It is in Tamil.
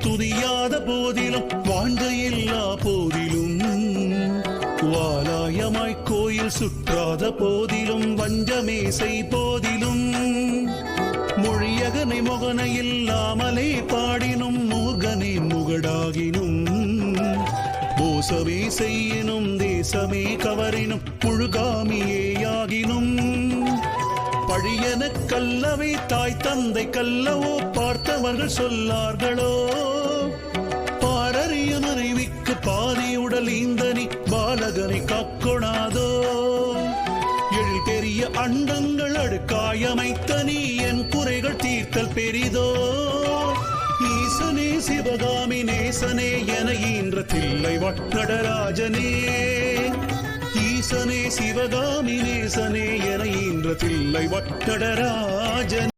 துதியாத போதிலும் வாழ்ந்த எல்லா போதிலும் வாலாயமாய் கோயில் சுற்றாத போதிலும் வஞ்சமே செய் போதிலும் மொழியகனை முகனை இல்லாமலே பாடினும் மூகனை முகடாகினும் மோசமே செய்யினும் தேசமே கவரினும் முழுகாமியேயாகினும் பழியன கல்லவை தாய் தந்தை கல்லவோ பார்த்தவர்கள் சொல்லார்களோ பாரறிய மனைவிக்கு பாதி உடல் ஈந்தனி பாலகனை காக்கொணாதோ எழில் பெரிய அண்டங்கள் அடுக்காயமைத்த நீ என் குறைகள் தீர்த்தல் பெரிதோ ஈசனே சிவகாமி நேசனே என ஈன்ற தில்லை வட்டடராஜனே ஈசனே சிவகாமி நேசனே என ஈன்ற தில்லை வட்டடராஜன்